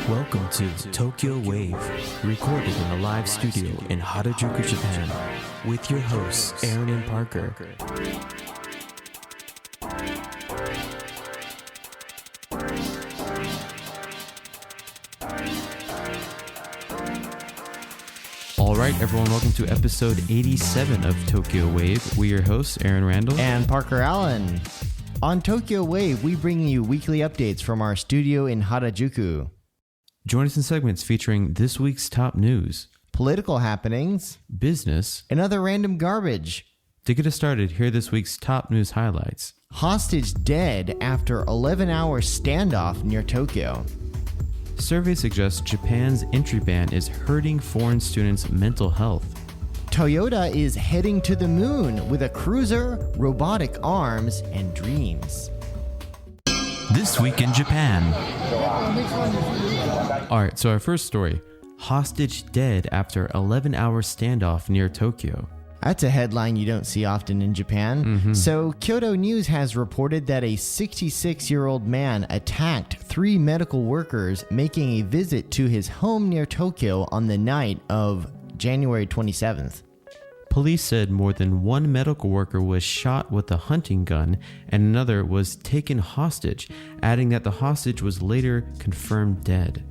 Welcome to Tokyo Wave, recorded in a live studio in Harajuku, Japan, with your hosts Aaron and Parker. Alright everyone, welcome to episode 87 of Tokyo Wave. We're your hosts, Aaron Randall and Parker Allen. On Tokyo Wave, we bring you weekly updates from our studio in Harajuku. Join us in segments featuring this week's top news, political happenings, business, and other random garbage. To get us started, here are this week's top news highlights. Hostage dead after 11-hour standoff near Tokyo. Survey suggests Japan's entry ban is hurting foreign students' mental health. Toyota is heading to the moon with a cruiser, robotic arms, and dreams. This week in Japan. Alright, so our first story. Hostage dead after 11-hour standoff near Tokyo. That's a headline you don't see often in Japan. So Kyoto News has reported that a 66-year-old man attacked 3 medical workers making a visit to his home near Tokyo on the night of January 27th. Police said more than one medical worker was shot with a hunting gun and another was taken hostage, adding that the hostage was later confirmed dead.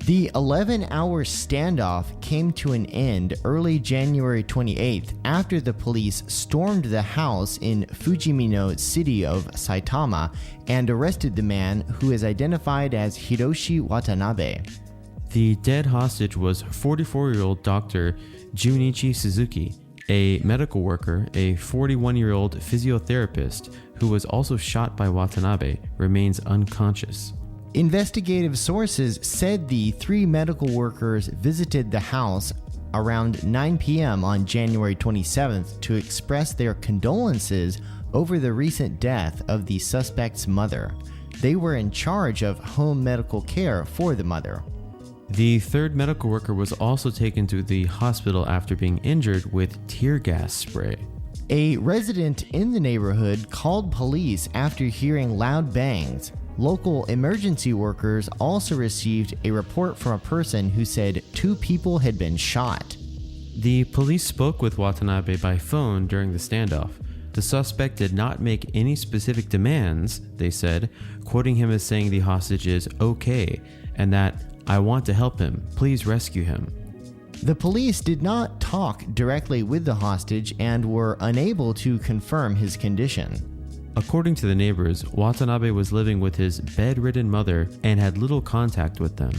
The 11-hour standoff came to an end early January 28th after the police stormed the house in Fujimino city of Saitama and arrested the man who is identified as Hiroshi Watanabe. The dead hostage was 44-year-old Dr. Junichi Suzuki, a medical worker. A 41-year-old physiotherapist who was also shot by Watanabe remains unconscious. Investigative sources said the 3 medical workers visited the house around 9 p.m. on January 27th to express their condolences over the recent death of the suspect's mother. They were in charge of home medical care for the mother. The 3rd medical worker was also taken to the hospital after being injured with tear gas spray. A resident in the neighborhood called police after hearing loud bangs. Local emergency workers also received a report from a person who said 2 people had been shot. The police spoke with Watanabe by phone during the standoff. The suspect did not make any specific demands, they said, quoting him as saying the hostage is okay and that, "I want to help him, please rescue him." The police did not talk directly with the hostage and were unable to confirm his condition. According to the neighbors, Watanabe was living with his bedridden mother and had little contact with them.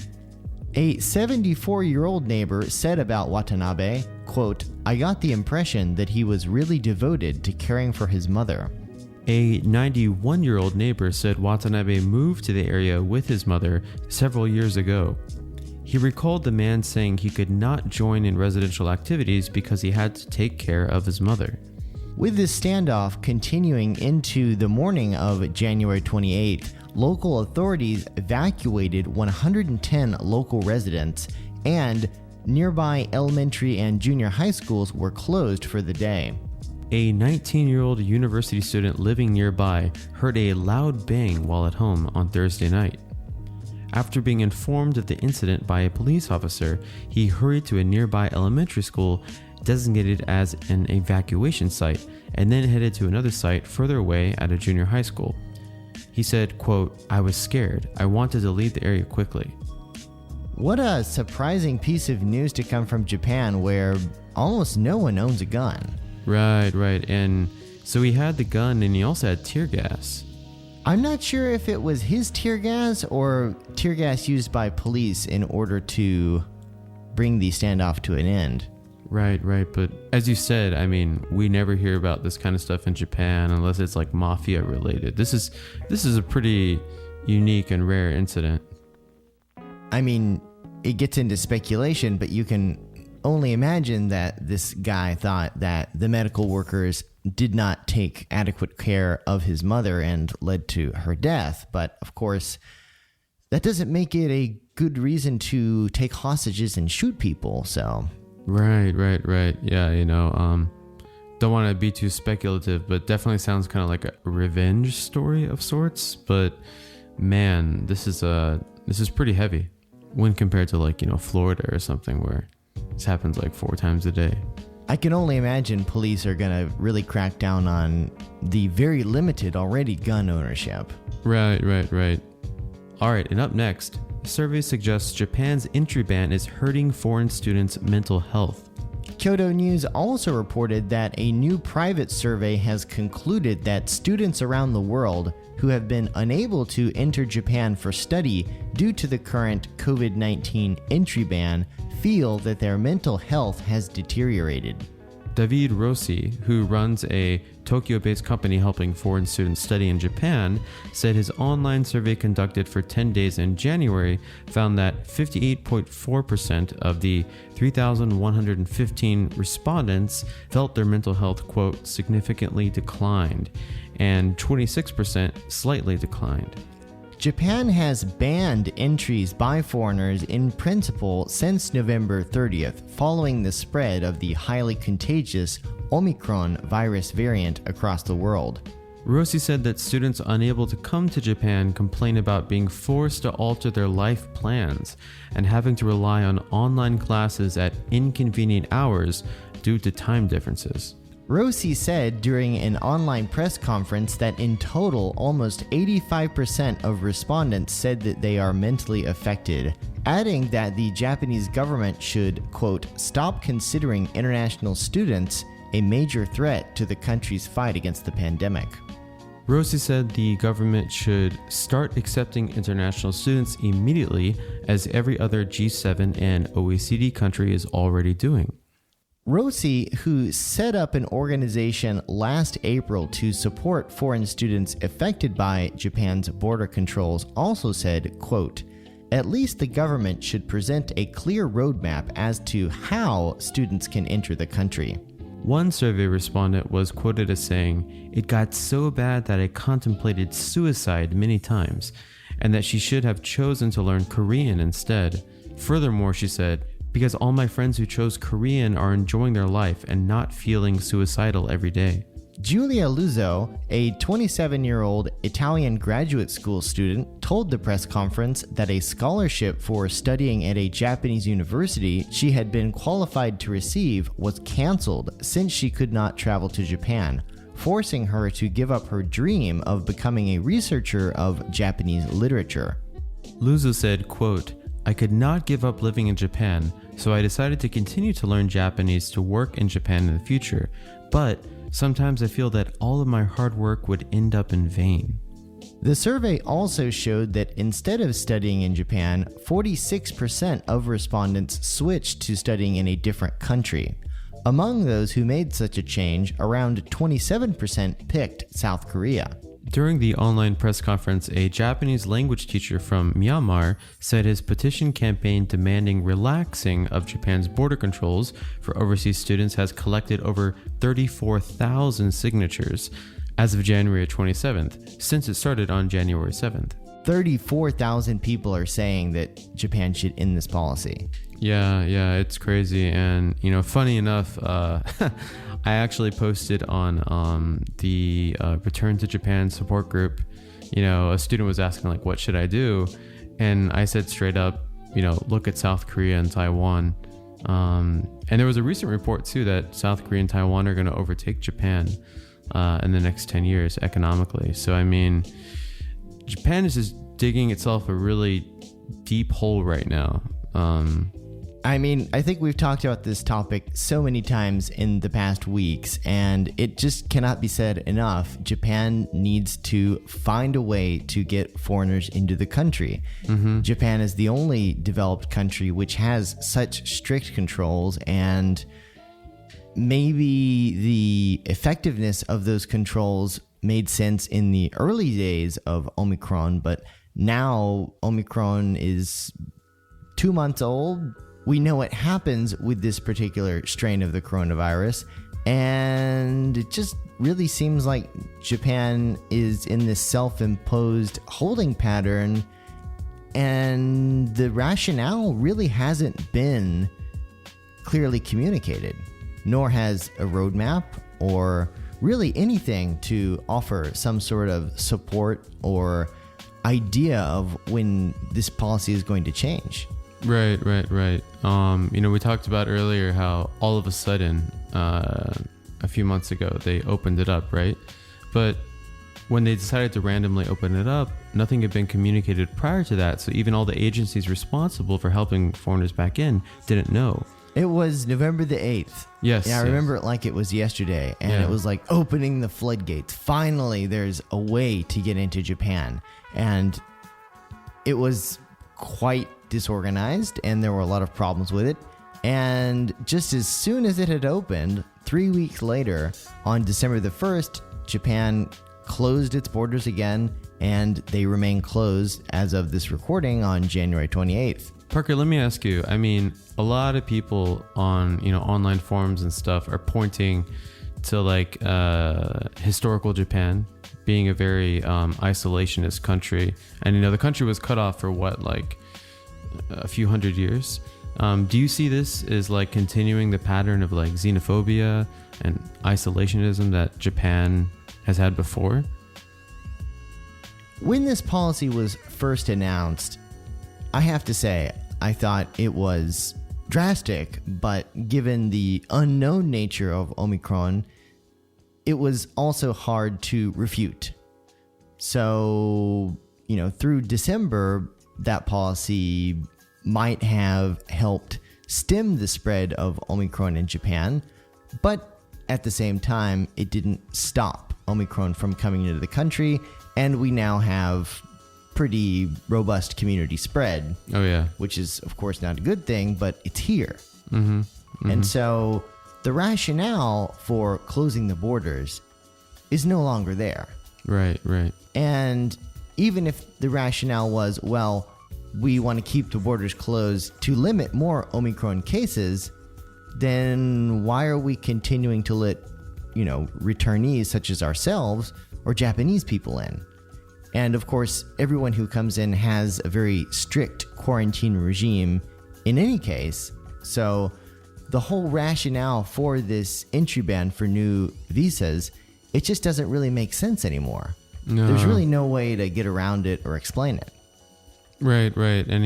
A 74-year-old neighbor said about Watanabe, quote, "I got the impression that he was really devoted to caring for his mother." A 91-year-old neighbor said Watanabe moved to the area with his mother several years ago. He recalled the man saying he could not join in residential activities because he had to take care of his mother. With this standoff continuing into the morning of January 28th, local authorities evacuated 110 local residents, and nearby elementary and junior high schools were closed for the day. A 19-year-old university student living nearby heard a loud bang while at home on Thursday night. After being informed of the incident by a police officer, he hurried to a nearby elementary school designated as an evacuation site and then headed to another site further away at a junior high school. He said, quote, "I was scared. I wanted to leave the area quickly." What a surprising piece of news to come from Japan, where almost no one owns a gun. Right. And so he had the gun and he also had tear gas. I'm not sure if it was his tear gas or tear gas used by police in order to bring the standoff to an end. Right. But as you said, I mean, we never hear about this kind of stuff in Japan unless it's like mafia related. This is a pretty unique and rare incident. I mean, it gets into speculation, but you can only imagine that this guy thought that the medical workers did not take adequate care of his mother and led to her death. But of course, that doesn't make it a good reason to take hostages and shoot people, so... Right. Yeah, don't want to be too speculative, but definitely sounds kind of like a revenge story of sorts. But man, this is pretty heavy. when compared to like, Florida or something where this happens like 4 times a day. I can only imagine police are going to really crack down on the very limited already gun ownership. Right. All right, and up next, the survey suggests Japan's entry ban is hurting foreign students' mental health. Kyodo News also reported that a new private survey has concluded that students around the world who have been unable to enter Japan for study due to the current COVID-19 entry ban feel that their mental health has deteriorated. David Rossi, who runs a Tokyo-based company helping foreign students study in Japan, said his online survey conducted for 10 days in January found that 58.4% of the 3,115 respondents felt their mental health, quote, significantly declined, and 26% slightly declined. Japan has banned entries by foreigners in principle since November 30th, following the spread of the highly contagious Omicron virus variant across the world. Rossi said that students unable to come to Japan complain about being forced to alter their life plans and having to rely on online classes at inconvenient hours due to time differences. Rossi said during an online press conference that in total, almost 85% of respondents said that they are mentally affected, adding that the Japanese government should, quote, stop considering international students a major threat to the country's fight against the pandemic. Rossi said the government should start accepting international students immediately, as every other G7 and OECD country is already doing. Rossi, who set up an organization last April to support foreign students affected by Japan's border controls, also said, quote, at least the government should present a clear roadmap as to how students can enter the country. One survey respondent was quoted as saying, it got so bad that I contemplated suicide many times, and that she should have chosen to learn Korean instead. Furthermore, she said, because all my friends who chose Korean are enjoying their life and not feeling suicidal every day. Julia Luzzo, a 27-year-old Italian graduate school student, told the press conference that a scholarship for studying at a Japanese university she had been qualified to receive was canceled since she could not travel to Japan, forcing her to give up her dream of becoming a researcher of Japanese literature. Luzzo said, quote, I could not give up living in Japan, so I decided to continue to learn Japanese to work in Japan in the future, but sometimes I feel that all of my hard work would end up in vain. The survey also showed that instead of studying in Japan, 46% of respondents switched to studying in a different country. Among those who made such a change, around 27% picked South Korea. During the online press conference, a Japanese language teacher from Myanmar said his petition campaign demanding relaxing of Japan's border controls for overseas students has collected over 34,000 signatures as of January 27th, since it started on January 7th. 34,000 people are saying that Japan should end this policy. Yeah, it's crazy. And, funny enough, I actually posted on the Return to Japan support group, a student was asking, like, what should I do? And I said straight up, look at South Korea and Taiwan. And there was a recent report, too, that South Korea and Taiwan are going to overtake Japan in the next 10 years economically. So, I mean, Japan is just digging itself a really deep hole right now. I think we've talked about this topic so many times in the past weeks, and it just cannot be said enough. Japan needs to find a way to get foreigners into the country. Mm-hmm. Japan is the only developed country which has such strict controls, and maybe the effectiveness of those controls made sense in the early days of Omicron, but now Omicron is 2 months old. We know what happens with this particular strain of the coronavirus, and it just really seems like Japan is in this self-imposed holding pattern, and the rationale really hasn't been clearly communicated, nor has a roadmap or really anything to offer some sort of support or idea of when this policy is going to change. Right. We talked about earlier how all of a sudden, a few months ago, they opened it up, right? But when they decided to randomly open it up, nothing had been communicated prior to that. So even all the agencies responsible for helping foreigners back in didn't know. It was November the 8th. Yes. Yeah, I remember it like it was yesterday. And it was like opening the floodgates. Finally, there's a way to get into Japan. And it was quite disorganized, and there were a lot of problems with it. And just as soon as it had opened, 3 weeks later, on December the 1st, Japan closed its borders again, and they remain closed as of this recording on January 28th. Parker, let me ask you. I mean, a lot of people on online forums and stuff are pointing to like historical Japan being a very isolationist country, and the country was cut off for what, like a few hundred years. Do you see this as like continuing the pattern of like xenophobia and isolationism that Japan has had before? When this policy was first announced, I have to say, I thought it was drastic, but given the unknown nature of Omicron, it was also hard to refute. So, through December, that policy might have helped stem the spread of Omicron in Japan, but at the same time, it didn't stop Omicron from coming into the country, and we now have pretty robust community spread. Oh yeah. Which is, of course, not a good thing, but it's here. Mm-hmm. Mm-hmm. And so the rationale for closing the borders is no longer there. Right. And even if the rationale was, well, we want to keep the borders closed to limit more Omicron cases, then why are we continuing to let, returnees such as ourselves or Japanese people in? And of course, everyone who comes in has a very strict quarantine regime in any case. So the whole rationale for this entry ban for new visas, it just doesn't really make sense anymore. No. There's really no way to get around it or explain it. Right. And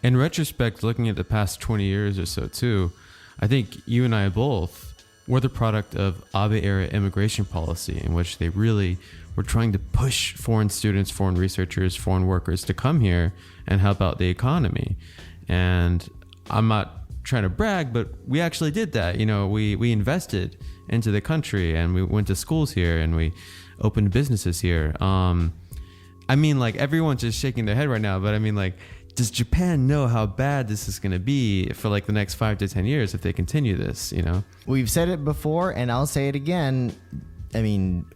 in retrospect, looking at the past 20 years or so too, I think you and I both were the product of Abe-era immigration policy, in which they really were trying to push foreign students, foreign researchers, foreign workers to come here and help out the economy. And I'm not trying to brag, but we actually did that. We invested into the country, and we went to schools here, and we opened businesses here. Everyone's just shaking their head right now, but does Japan know how bad this is going to be for like the next 5 to 10 years if they continue this, We've said it before, and I'll say it again.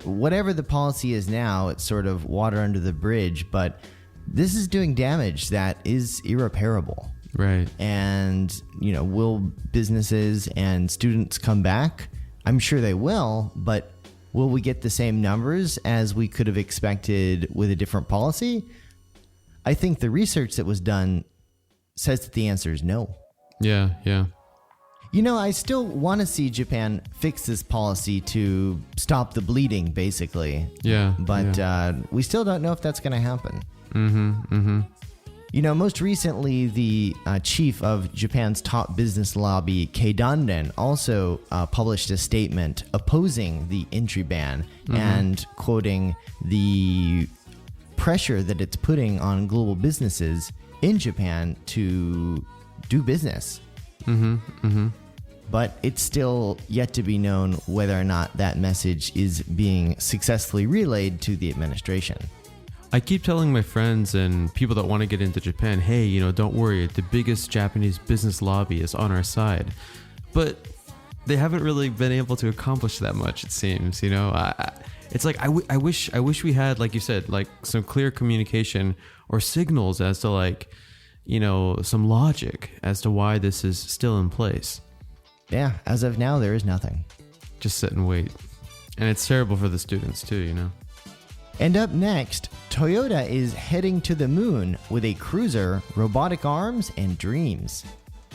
Whatever the policy is now, it's sort of water under the bridge, but this is doing damage that is irreparable. Right. And, will businesses and students come back? I'm sure they will, but will we get the same numbers as we could have expected with a different policy? I think the research that was done says that the answer is no. Yeah. I still want to see Japan fix this policy to stop the bleeding, basically. Yeah. But we still don't know if that's going to happen. Mm-hmm. Most recently, the chief of Japan's top business lobby, Keidanren, also published a statement opposing the entry ban and quoting the pressure that it's putting on global businesses in Japan to do business. But it's still yet to be known whether or not that message is being successfully relayed to the administration. I keep telling my friends and people that want to get into Japan, hey, don't worry, the biggest Japanese business lobby is on our side. But they haven't really been able to accomplish that much, it seems. It's like I wish we had, like you said, like some clear communication or signals as to some logic as to why this is still in place. Yeah, as of now, there is nothing. Just sit and wait. And it's terrible for the students too, And up next, Toyota is heading to the moon with a cruiser, robotic arms, and dreams.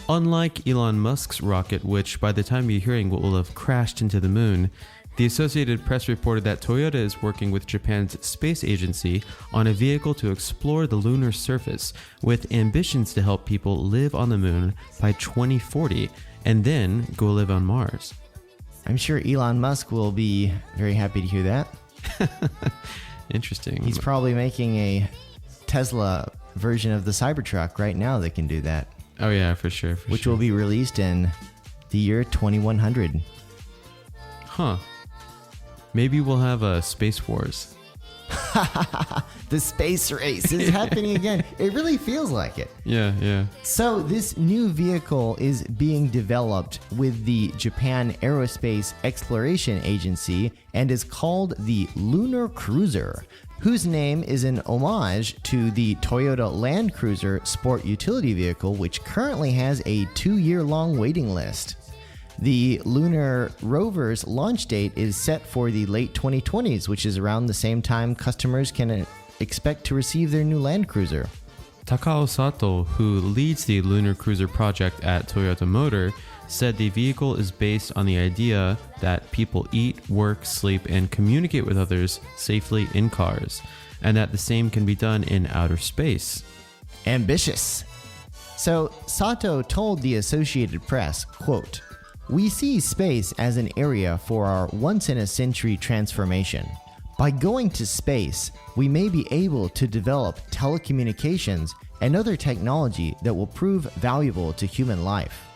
Unlike Elon Musk's rocket, which by the time you're hearing will have crashed into the moon, The Associated Press reported that Toyota is working with Japan's space agency on a vehicle to explore the lunar surface, with ambitions to help people live on the moon by 2040 and then go live on Mars. I'm sure Elon Musk will be very happy to hear that. Interesting. He's probably making a Tesla version of the Cybertruck right now that can do that. Oh yeah, for sure. Which will be released in the year 2100. Huh. Maybe we'll have a Space Wars. The space race is happening again. It really feels like it. Yeah. So this new vehicle is being developed with the Japan Aerospace Exploration Agency and is called the Lunar Cruiser, whose name is an homage to the Toyota Land Cruiser sport utility vehicle, which currently has a 2-year-long waiting list. The lunar rover's launch date is set for the late 2020s, which is around the same time customers can expect to receive their new Land Cruiser. Takao Sato, who leads the Lunar Cruiser project at Toyota Motor, said the vehicle is based on the idea that people eat, work, sleep, and communicate with others safely in cars, and that the same can be done in outer space. Ambitious. So Sato told the Associated Press, quote, "We see space as an area for our once-in-a-century transformation. By going to space, we may be able to develop telecommunications and other technology that will prove valuable to human life."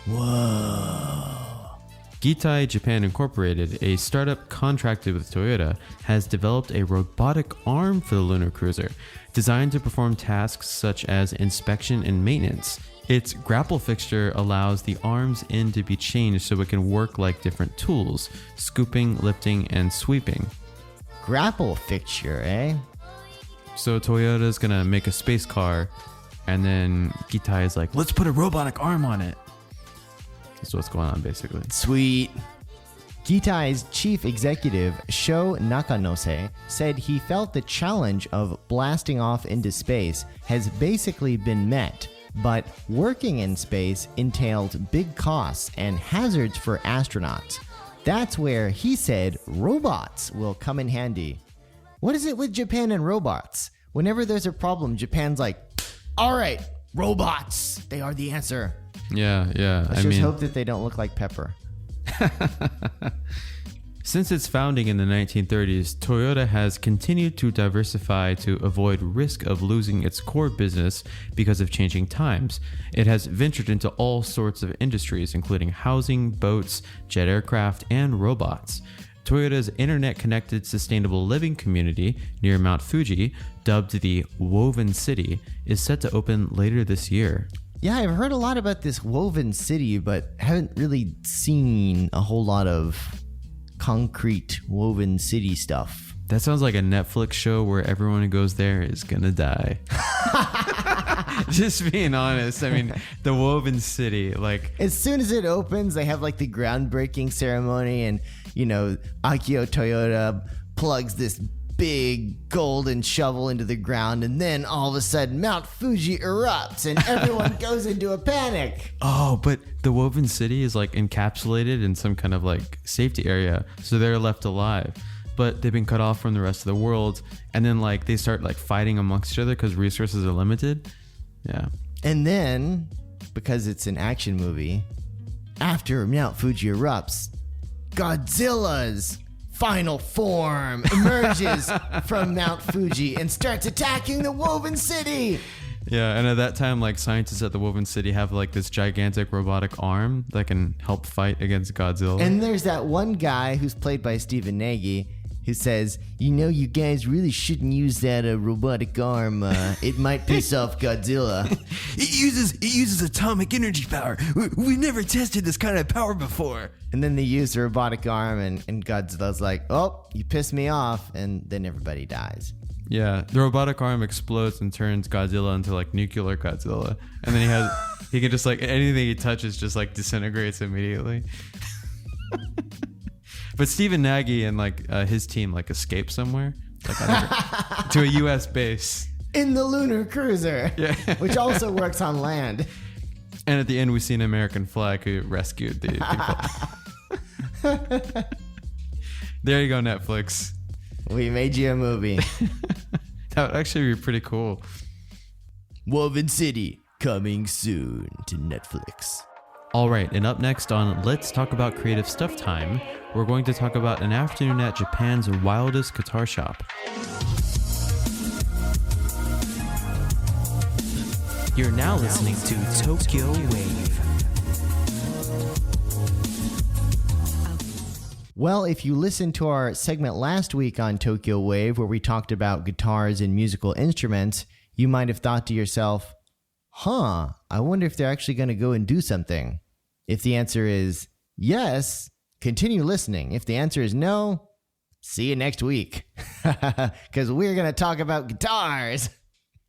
Whoa. Gitai Japan Incorporated, a startup contracted with Toyota, has developed a robotic arm for the Lunar Cruiser, designed to perform tasks such as inspection and maintenance. Its grapple fixture allows the arm's end to be changed so it can work like different tools, scooping, lifting, and sweeping. Grapple fixture, eh? So Toyota's gonna make a space car, and then Gitai is like, let's put a robotic arm on it. That's what's going on, basically. Sweet. Gitai's chief executive, Sho Nakanose, said he felt the challenge of blasting off into space has basically been met, but working in space entailed big costs and hazards for astronauts. That's where he said robots will come in handy. What is it with Japan and robots? Whenever there's a problem, Japan's like, all right, robots, they are the answer. Yeah. Let's just hope that they don't look like Pepper. Since its founding in the 1930s, Toyota has continued to diversify to avoid risk of losing its core business because of changing times. It has ventured into all sorts of industries, including housing, boats, jet aircraft, and robots. Toyota's internet-connected sustainable living community near Mount Fuji, dubbed the Woven City, is set to open later this year. Yeah, I've heard a lot about this Woven City, but haven't really seen a whole lot of concrete Woven City stuff. That sounds like a Netflix show where everyone who goes there is gonna die. Just being honest, I mean, the Woven City, like... As soon as it opens, they have like the groundbreaking ceremony and, you know, Akio Toyota plugs this big golden shovel into the ground, and then all of a sudden Mount Fuji erupts and everyone goes into a panic. Oh, but the Woven City is like encapsulated in some kind of like safety area, so they're left alive. But they've been cut off from the rest of the world, and then like they start like fighting amongst each other because resources are limited. Yeah. And then, because it's an action movie, after Mount Fuji erupts, Godzilla's final form emerges from Mount Fuji and starts attacking the Woven City. Yeah, and at that time, like scientists at the Woven City have like this gigantic robotic arm that can help fight against Godzilla. And there's that one guy who's played by Stephen Nagy who says, you know, you guys really shouldn't use that robotic arm. It might piss off Godzilla. It uses atomic energy power. We've never tested this kind of power before. And then they use the robotic arm, and Godzilla's like, oh, you pissed me off, and then everybody dies. Yeah, the robotic arm explodes and turns Godzilla into like nuclear Godzilla, and then he can just like anything he touches just like disintegrates immediately. But Stephen Nagy and like his team like escape somewhere like to a U.S. base in the Lunar Cruiser, yeah, which also works on land. And at the end, we see an American flag who rescued the people. There you go, Netflix. We made you a movie. That would actually be pretty cool. Woven City, coming soon to Netflix. All right, and up next on Let's Talk About Creative Stuff Time, we're going to talk about an afternoon at Japan's wildest guitar shop. You're now listening to Tokyo Wave. Well, if you listened to our segment last week on Tokyo Wave, where we talked about guitars and musical instruments, you might have thought to yourself, I wonder if they're actually going to go and do something. If the answer is yes, continue listening. If the answer is no, see you next week. Because we're going to talk about guitars.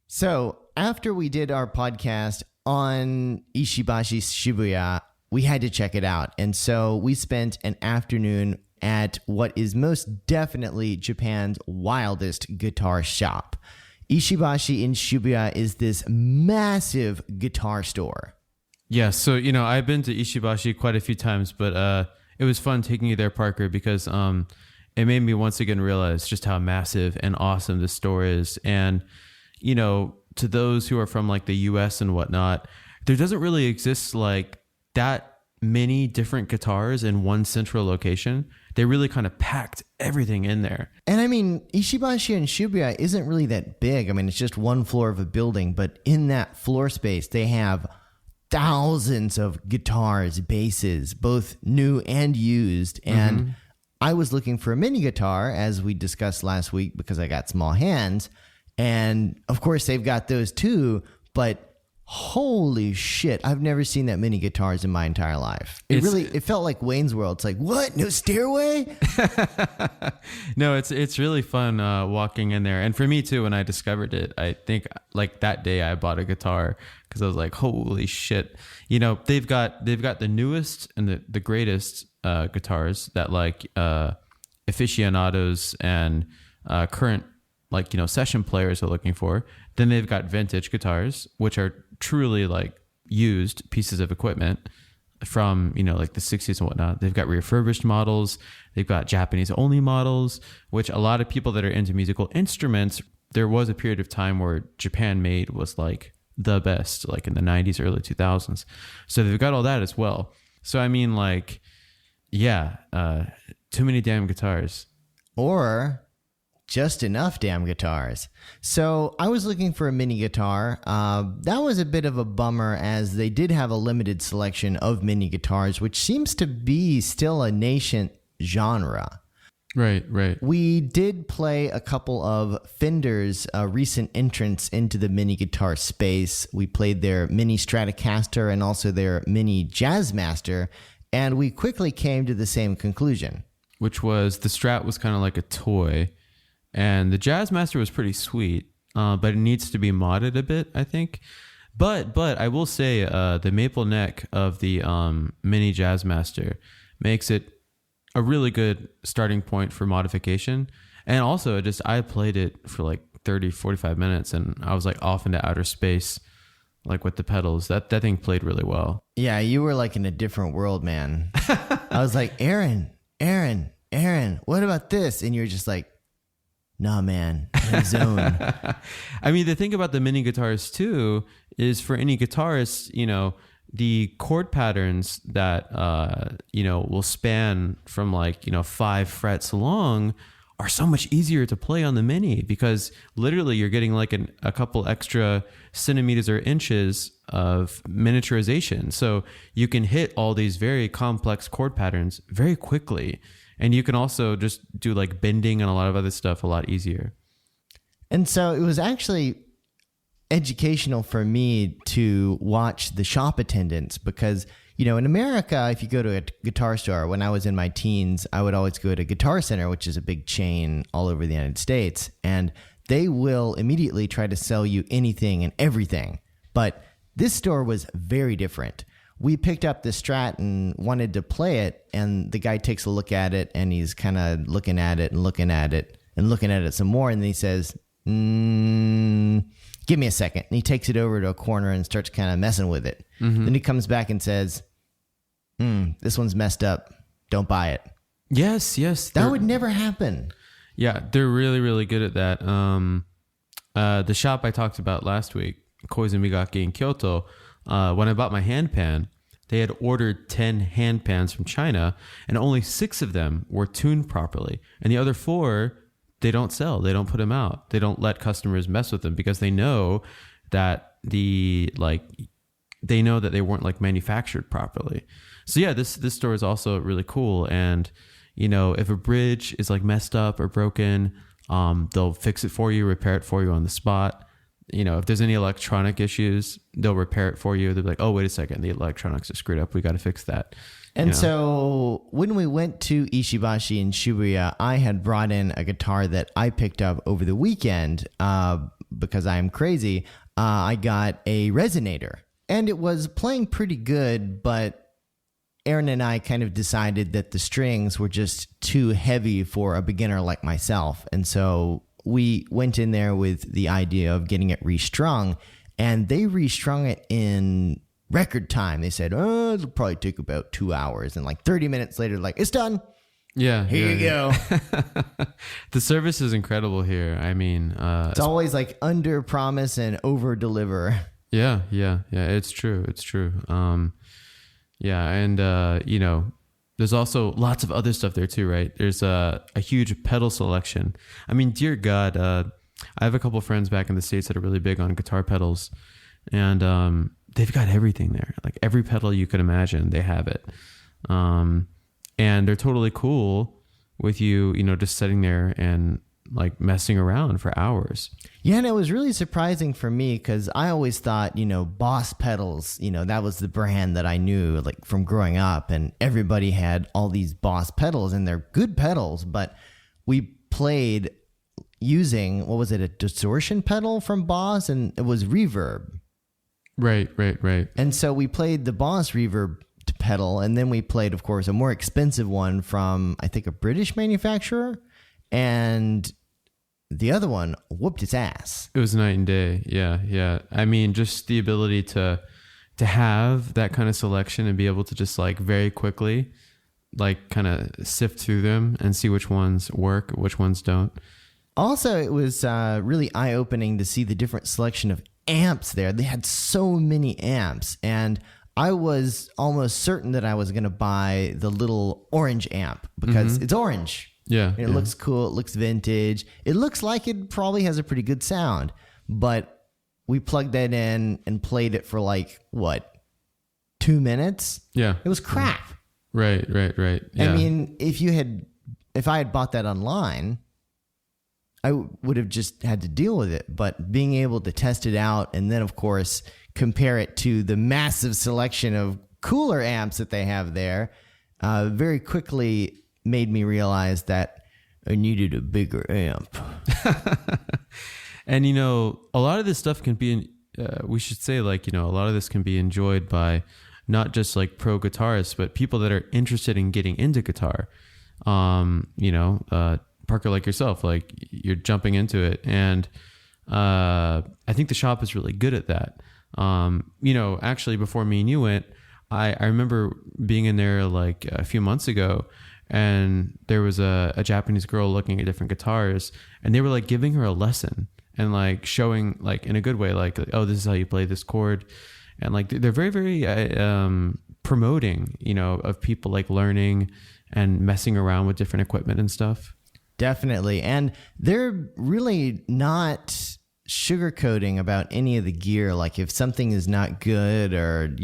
So after we did our podcast on Ishibashi Shibuya, we had to check it out. And so we spent an afternoon at what is most definitely Japan's wildest guitar shop. Ishibashi in Shibuya is this massive guitar store. Yeah, so, I've been to Ishibashi quite a few times, but it was fun taking you there, Parker, because it made me once again realize just how massive and awesome this store is. And, to those who are from like the US and whatnot, there doesn't really exist like that many different guitars in one central location. They really kind of packed everything in there. And I mean, Ishibashi and Shibuya isn't really that big. I mean, it's just one floor of a building, but in that floor space, they have thousands of guitars, basses, both new and used. And I was looking for a mini guitar, as we discussed last week, because I got small hands. And of course, they've got those too, but holy shit, I've never seen that many guitars in my entire life. It felt like Wayne's World. It's like, what? No stairway? No, it's really fun walking in there. And for me too, when I discovered it, I think like that day I bought a guitar because I was like, holy shit. They've got the newest and the greatest guitars that like aficionados and current session players are looking for. Then they've got vintage guitars, which are truly like used pieces of equipment from, like the 60s and whatnot. They've got refurbished models. They've got Japanese only models, which a lot of people that are into musical instruments, there was a period of time where Japan made was like the best, like in the 90s, early 2000s. So they've got all that as well. So I mean, like, yeah, too many damn guitars. Or just enough damn guitars. So I was looking for a mini guitar. That was a bit of a bummer, as they did have a limited selection of mini guitars, which seems to be still a nascent genre. Right. We did play a couple of Fender's recent entrants into the mini guitar space. We played their mini Stratocaster and also their mini Jazzmaster, and we quickly came to the same conclusion. Which was the Strat was kind of like a toy. And the Jazzmaster was pretty sweet, but it needs to be modded a bit, I think. But I will say the maple neck of the mini Jazzmaster makes it a really good starting point for modification. And also, I played it for like 30, 45 minutes, and I was like off into outer space, like with the pedals. That thing played really well. Yeah, you were like in a different world, man. I was like, Aaron, what about this? And you're just like, nah, man, in the zone. I mean, the thing about the mini guitars too is for any guitarist, the chord patterns that, will span from like, 5 frets long are so much easier to play on the mini, because literally you're getting like a couple extra centimeters or inches of miniaturization. So you can hit all these very complex chord patterns very quickly. And you can also just do like bending and a lot of other stuff a lot easier. And so it was actually educational for me to watch the shop attendants, because, in America, if you go to a guitar store, when I was in my teens, I would always go to Guitar Center, which is a big chain all over the United States. And they will immediately try to sell you anything and everything. But this store was very different. We picked up the Strat and wanted to play it, and the guy takes a look at it, and he's kind of looking at it and looking at it and looking at it some more, and then he says, give me a second. And he takes it over to a corner and starts kind of messing with it. Then he comes back and says, this one's messed up. Don't buy it. Yes, yes. That would never happen. Yeah, they're really, really good at that. The shop I talked about last week, Koizumigaki in Kyoto, when I bought my hand pan, they had ordered 10 hand pans from China, and only 6 of them were tuned properly. And the other 4, they don't sell. They don't put them out. They don't let customers mess with them because they know that they know that they weren't like manufactured properly. So yeah, this store is also really cool. And if a bridge is like messed up or broken, they'll fix it for you, repair it for you on the spot. If there's any electronic issues, they'll repair it for you. They'll be like, oh, wait a second, the electronics are screwed up. We got to fix that. And so when we went to Ishibashi in Shibuya, I had brought in a guitar that I picked up over the weekend because I am crazy. I got a resonator, and it was playing pretty good, but Aaron and I kind of decided that the strings were just too heavy for a beginner like myself. And so we went in there with the idea of getting it restrung, and they restrung it in record time. They said, it'll probably take about 2 hours. And like 30 minutes later, like, it's done. Yeah. Here you go. The service is incredible here. I mean, it's always like under promise and over deliver. Yeah. It's true. Yeah. And, there's also lots of other stuff there too, right? There's a huge pedal selection. I mean, dear God, I have a couple friends back in the States that are really big on guitar pedals, and they've got everything there. Like every pedal you could imagine, they have it. And they're totally cool with you, just sitting there and like messing around for hours. Yeah, and it was really surprising for me because I always thought, Boss pedals, that was the brand that I knew like from growing up, and everybody had all these Boss pedals, and they're good pedals, but we played using, what was it, a distortion pedal from Boss, and it was reverb. Right. And so we played the Boss reverb pedal, and then we played, of course, a more expensive one from, I think, a British manufacturer, and the other one whooped its ass. It was night and day. Yeah. I mean, just the ability to have that kind of selection and be able to just like very quickly, like kind of sift through them and see which ones work, which ones don't. Also, it was really eye-opening to see the different selection of amps there. They had so many amps, and I was almost certain that I was going to buy the little orange amp because it's orange. Yeah. It looks cool. It looks vintage. It looks like it probably has a pretty good sound, but we plugged that in and played it for like, 2 minutes? Yeah. It was crap. Right. Yeah. I mean, if I had bought that online, I would have just had to deal with it. But being able to test it out and then, of course, compare it to the massive selection of cooler amps that they have there, very quickly made me realize that I needed a bigger amp. And, a lot of this stuff can be, we should say, like, a lot of this can be enjoyed by not just like pro guitarists, but people that are interested in getting into guitar. Parker, like yourself, like you're jumping into it. And I think the shop is really good at that. Actually, before me and you went, I remember being in there like a few months ago, and there was a Japanese girl looking at different guitars, and they were like giving her a lesson and like showing like in a good way, like, oh, this is how you play this chord. And like, they're very, very promoting, of people like learning and messing around with different equipment and stuff. Definitely. And they're really not sugarcoating about any of the gear. Like if something is not good, or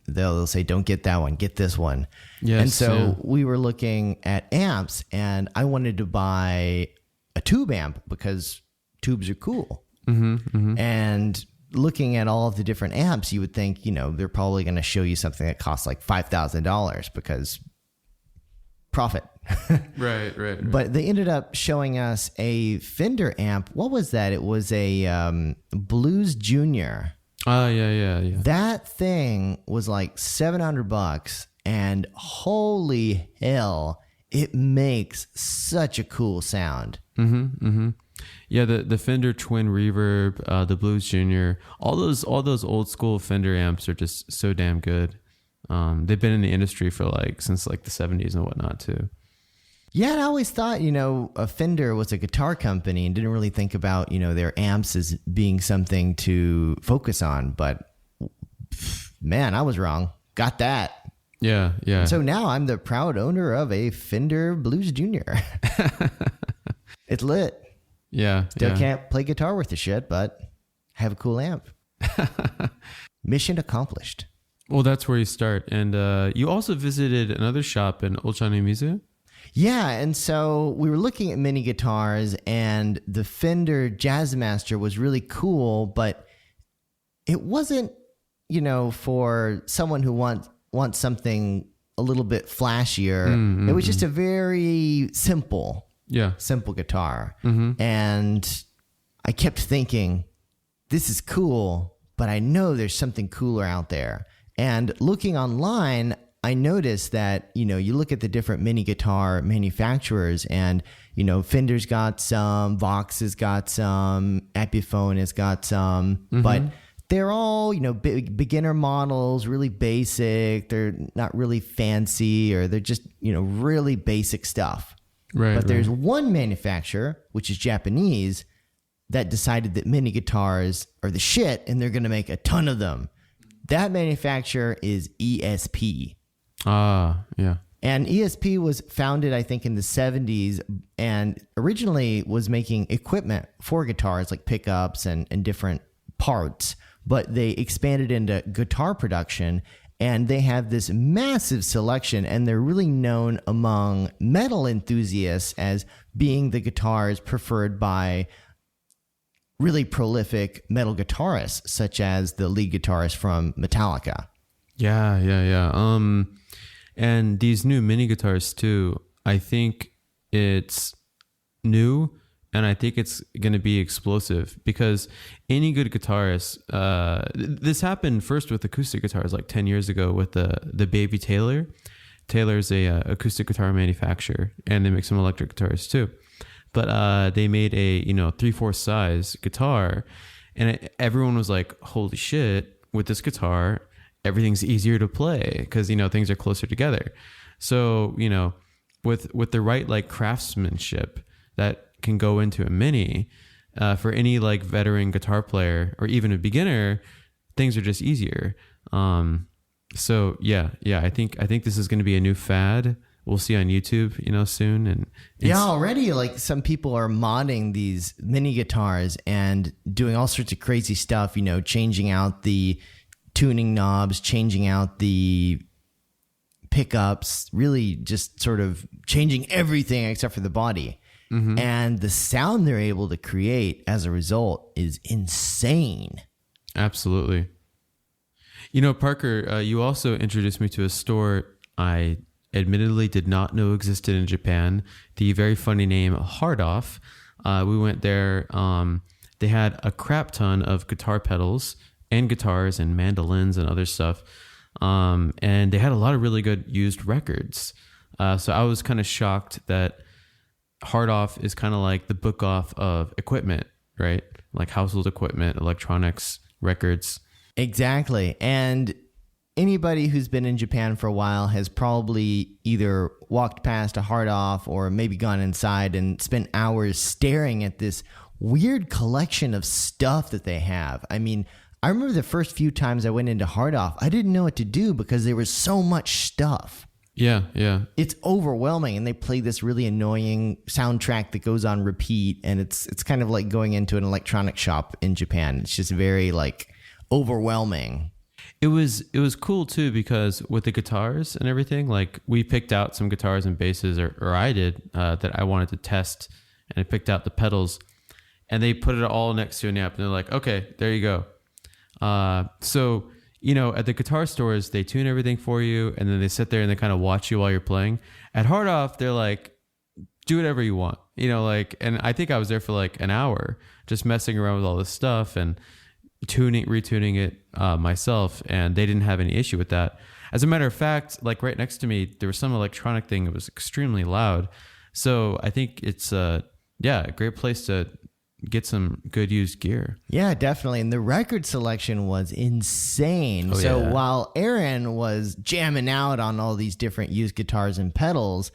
they'll say, don't get that one, get this one. Yes, and so we were looking at amps, and I wanted to buy a tube amp because tubes are cool. And looking at all of the different amps, you would think they're probably going to show you something that costs like $5,000 because profit. Right. But they ended up showing us a Fender amp. What was that? It was a Blues Junior. Oh, yeah. That thing was like $700, and holy hell, it makes such a cool sound. Yeah, the Fender Twin Reverb, the Blues Junior, all those old school Fender amps are just so damn good. They've been in the industry for since the 70s and whatnot too. Yeah, and I always thought, a Fender was a guitar company and didn't really think about, their amps as being something to focus on. But man, I was wrong. Got that. Yeah, yeah. And so now I'm the proud owner of a Fender Blues Junior. It's lit. Yeah. Still can't play guitar worth a shit, but have a cool amp. Mission accomplished. Well, that's where you start. And you also visited another shop in Olchane-Mizu? Yeah, and so we were looking at mini guitars, and the Fender Jazzmaster was really cool, but it wasn't, for someone who wants something a little bit flashier. It was just a very simple guitar. And I kept thinking, this is cool, but I know there's something cooler out there. And looking online, I noticed that, you look at the different mini guitar manufacturers and, Fender's got some, Vox has got some, Epiphone has got some, but they're all, beginner models, really basic. They're not really fancy, or they're just, really basic stuff. Right. But there's one manufacturer, which is Japanese, that decided that mini guitars are the shit and they're going to make a ton of them. That manufacturer is ESP. Yeah. And ESP was founded, I think, in the 70s and originally was making equipment for guitars like pickups and different parts. But they expanded into guitar production, and they have this massive selection, and they're really known among metal enthusiasts as being the guitars preferred by really prolific metal guitarists, such as the lead guitarist from Metallica. Yeah. And these new mini guitars too, I think it's new, and I think it's going to be explosive, because any good guitarist, this happened first with acoustic guitars like 10 years ago with the Baby Taylor. Taylor's a acoustic guitar manufacturer, and they make some electric guitars too. But they made a 3/4 size guitar, and everyone was like, "Holy shit! With this guitar, everything's easier to play because things are closer together." So with the right like craftsmanship that can go into a mini, for any like veteran guitar player or even a beginner, things are just easier. So yeah, I think this is going to be a new fad. We'll see on YouTube, soon. And already like some people are modding these mini guitars and doing all sorts of crazy stuff, changing out the tuning knobs, changing out the pickups, really just sort of changing everything except for the body. And the sound they're able to create as a result is insane. Absolutely. Parker, you also introduced me to a store I admittedly did not know existed in Japan. The very funny name Hard Off. We went there. They had a crap ton of guitar pedals and guitars and mandolins and other stuff. And they had a lot of really good used records. So I was kind of shocked that Hard Off is kind of like the book off of equipment, right? Like household equipment, electronics, records. Exactly. And anybody who's been in Japan for a while has probably either walked past a Hard Off or maybe gone inside and spent hours staring at this weird collection of stuff that they have. I mean, I remember the first few times I went into Hard Off, I didn't know what to do because there was so much stuff. Yeah. It's overwhelming, and they play this really annoying soundtrack that goes on repeat, and it's kind of like going into an electronic shop in Japan. It's just very like overwhelming. It was cool too, because with the guitars and everything, like we picked out some guitars and basses, or I did, that I wanted to test, and I picked out the pedals, and they put it all next to an amp, and they're like, okay, there you go. So at the guitar stores, they tune everything for you, and then they sit there and they kind of watch you while you're playing. At Hard Off, they're like, do whatever you want, and I think I was there for like an hour just messing around with all this stuff and retuning it myself, and they didn't have any issue with that. As a matter of fact, like right next to me, there was some electronic thing that was extremely loud. So I think it's a great place to get some good used gear. Yeah, definitely. And the record selection was insane. While Aaron was jamming out on all these different used guitars and pedals,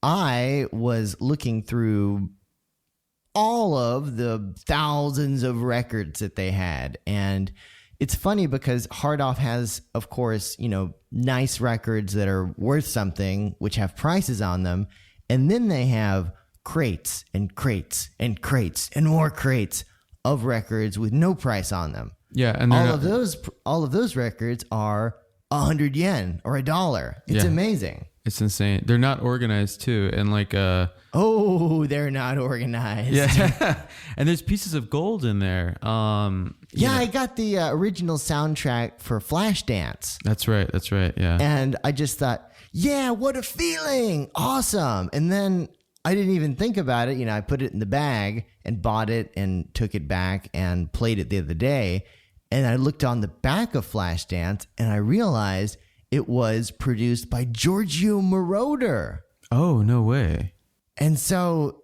I was looking through all of the thousands of records that they had. And it's funny because Hard Off has, of course, nice records that are worth something, which have prices on them. And then they have crates and crates and crates and more crates of records with no price on them. Yeah, and all of those records are 100 yen or $1. It's amazing. It's insane. They're not organized too, and they're not organized. Yeah, and there's pieces of gold in there. I got the original soundtrack for Flashdance. That's right. Yeah, and I just thought, yeah, what a feeling, awesome. And then I didn't even think about it. I put it in the bag and bought it and took it back and played it the other day. And I looked on the back of Flashdance and I realized it was produced by Giorgio Moroder. Oh, no way. And so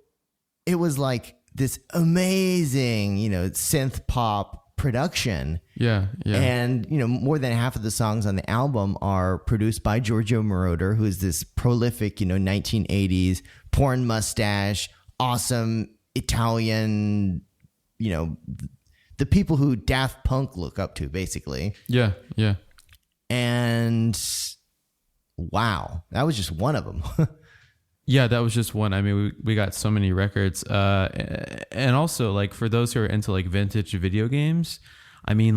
it was like this amazing, synth pop production. Yeah. And, more than half of the songs on the album are produced by Giorgio Moroder, who is this prolific, 1980s porn mustache, awesome Italian, the people who Daft Punk look up to, basically. Yeah. And wow, that was just one of them. Yeah, that was just one. I mean, we got so many records. And also, for those who are into, vintage video games, I mean,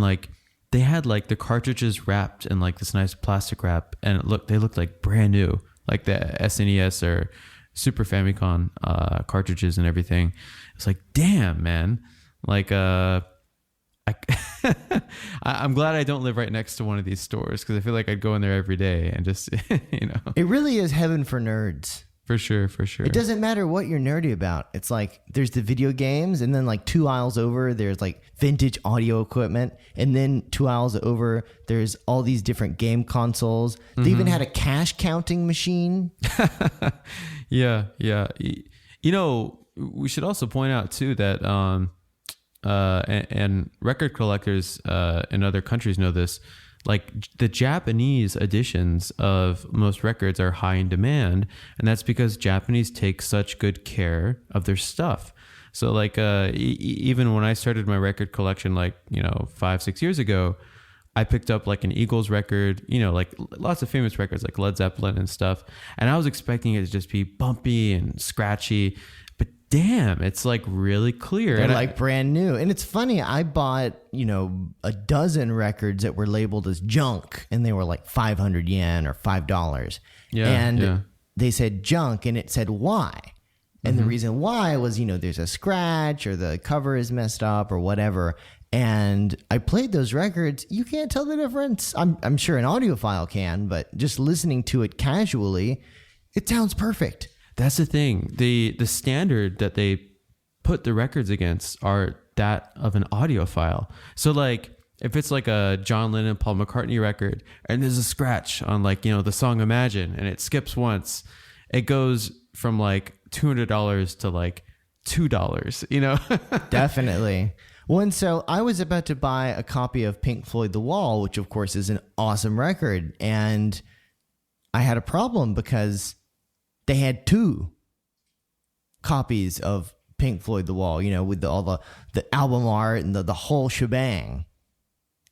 they had, the cartridges wrapped in, this nice plastic wrap. And they looked like brand new, like the SNES or Super Famicom cartridges and everything. It's like, damn, man. I'm glad I don't live right next to one of these stores because I feel like I'd go in there every day and just, It really is heaven for nerds. For sure. It doesn't matter what you're nerdy about. It's there's the video games, and then 2 aisles over, there's vintage audio equipment. And then 2 aisles over, there's all these different game consoles. They even had a cash counting machine. Yeah. We should also point out too that, and record collectors in other countries know this, the Japanese editions of most records are high in demand, and that's because Japanese take such good care of their stuff. So even when I started my record collection 5-6 years ago, I picked up an Eagles record, lots of famous records like Led Zeppelin and stuff, and I was expecting it to just be bumpy and scratchy. Damn, it's really clear. They're and brand new. And it's funny, I bought, a dozen records that were labeled as junk, and they were 500 yen or $5. Yeah. And they said junk, and it said why. And the reason why was, there's a scratch or the cover is messed up or whatever. And I played those records. You can't tell the difference. I'm sure an audiophile can, but just listening to it casually, it sounds perfect. That's the thing. The standard that they put the records against are that of an audiophile. So if it's a John Lennon, Paul McCartney record, and there's a scratch on the song Imagine, and it skips once, it goes from $200 to $2, Definitely. Well, and so I was about to buy a copy of Pink Floyd The Wall, which of course is an awesome record. And I had a problem because they had 2 copies of Pink Floyd The Wall, with all the album art and the whole shebang.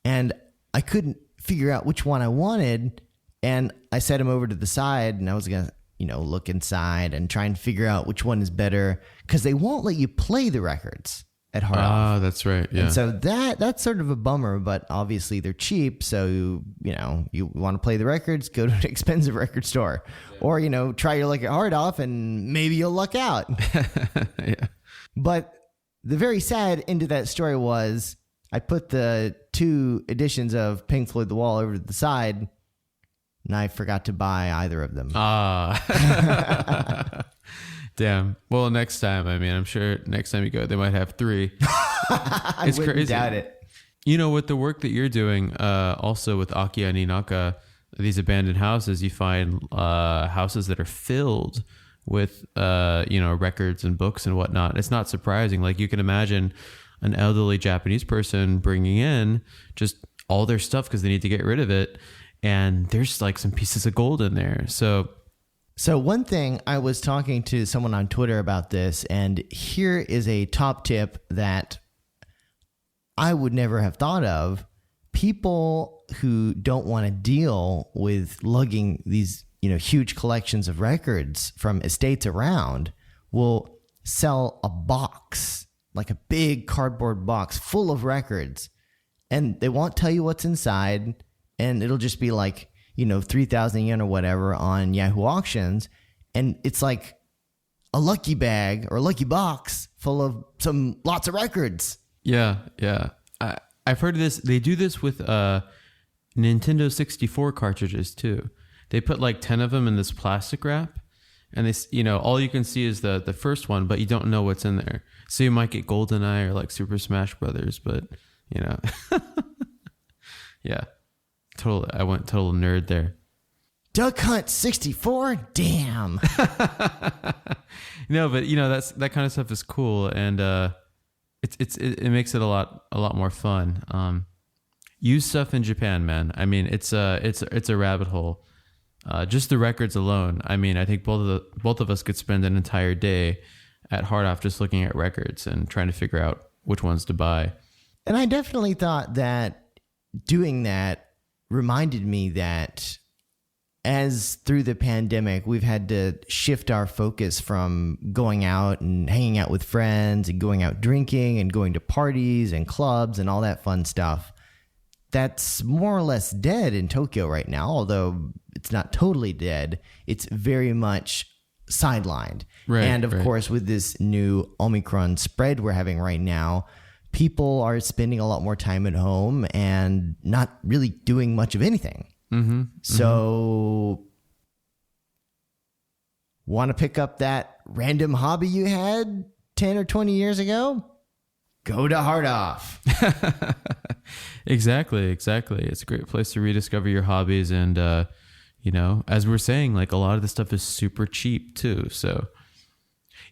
And I couldn't figure out which one I wanted. And I set them over to the side, and I was going to, look inside and try and figure out which one is better, because they won't let you play the records at Hard Off. That's right. Yeah. And so that's sort of a bummer, but obviously they're cheap. So, you want to play the records, go to an expensive record store, or, try your luck at Hard Off and maybe you'll luck out. Yeah. But the very sad end of that story was I put the 2 editions of Pink Floyd The Wall over to the side, and I forgot to buy either of them. Damn. Well, next time, I'm sure next time you go, they might have 3. It's crazy. Doubt it. With the work that you're doing, also with Akiya Ninaka, these abandoned houses, you find houses that are filled with, records and books and whatnot. It's not surprising. You can imagine an elderly Japanese person bringing in just all their stuff because they need to get rid of it. And there's some pieces of gold in there. So So one thing, I was talking to someone on Twitter about this, and here is a top tip that I would never have thought of. People who don't want to deal with lugging these, huge collections of records from estates around will sell a box, like a big cardboard box full of records, and they won't tell you what's inside, and it'll just be like, 3,000 yen or whatever on Yahoo Auctions. And it's like a lucky bag or a lucky box full of lots of records. Yeah. I've heard of this. They do this with Nintendo 64 cartridges too. They put like 10 of them in this plastic wrap, and they, all you can see is the first one, but you don't know what's in there. So you might get GoldenEye or like Super Smash Brothers, but yeah. Totally, I went total nerd there. Duck Hunt 64? Damn. No, but that kind of stuff is cool, and it makes it a lot more fun. Use stuff in Japan, man. I mean, it's a rabbit hole. Just the records alone. I mean, I think both of us could spend an entire day at Hard Off just looking at records and trying to figure out which ones to buy. And I definitely thought that doing that reminded me that as through the pandemic, we've had to shift our focus from going out and hanging out with friends and going out drinking and going to parties and clubs and all that fun stuff. That's more or less dead in Tokyo right now, although it's not totally dead. It's very much sidelined. Right, and of course, with this new Omicron spread we're having right now, people are spending a lot more time at home and not really doing much of anything. So, want to pick up that random hobby you had 10 or 20 years ago? Go to Hard Off. Exactly. It's a great place to rediscover your hobbies. And, as we're saying, like a lot of this stuff is super cheap too. So,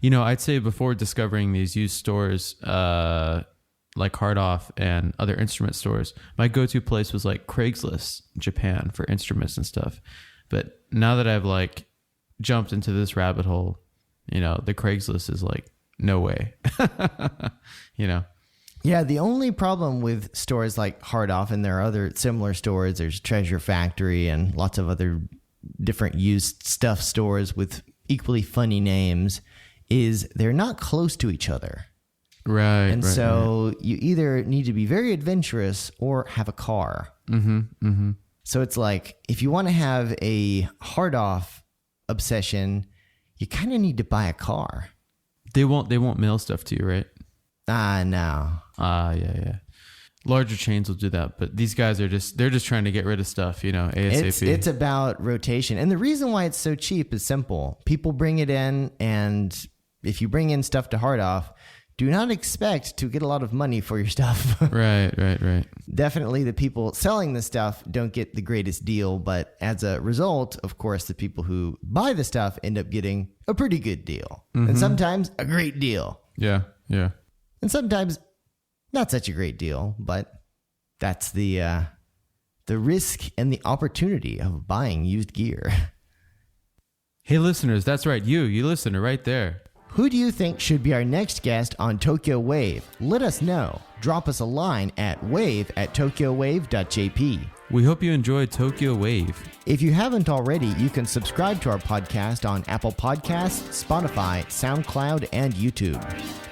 I'd say before discovering these used stores, like Hard Off and other instrument stores, my go-to place was like Craigslist, Japan, for instruments and stuff. But now that I've like jumped into this rabbit hole, the Craigslist is like, no way. Yeah, the only problem with stores like Hard Off, and there are other similar stores, there's Treasure Factory and lots of other different used stuff stores with equally funny names, is they're not close to each other. Right. And so you either need to be very adventurous or have a car. So it's like, if you want to have a Hard Off obsession, you kind of need to buy a car. They won't mail stuff to you, right? No. Yeah. Larger chains will do that, but these guys they're just trying to get rid of stuff, ASAP. It's about rotation. And the reason why it's so cheap is simple. People bring it in, and if you bring in stuff to Hard Off, do not expect to get a lot of money for your stuff. Right. Definitely the people selling the stuff don't get the greatest deal, but as a result, of course, the people who buy the stuff end up getting a pretty good deal. And sometimes a great deal. Yeah. And sometimes not such a great deal, but that's the risk and the opportunity of buying used gear. Hey, listeners, that's right. You listener right there. Who do you think should be our next guest on Tokyo Wave? Let us know. Drop us a line at wave@tokyowave.jp. We hope you enjoyed Tokyo Wave. If you haven't already, you can subscribe to our podcast on Apple Podcasts, Spotify, SoundCloud, and YouTube.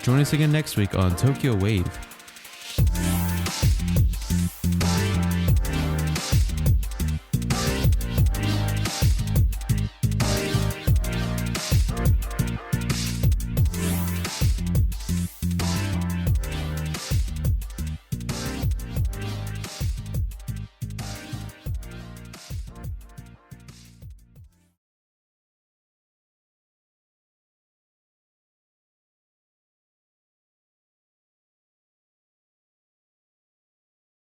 Join us again next week on Tokyo Wave.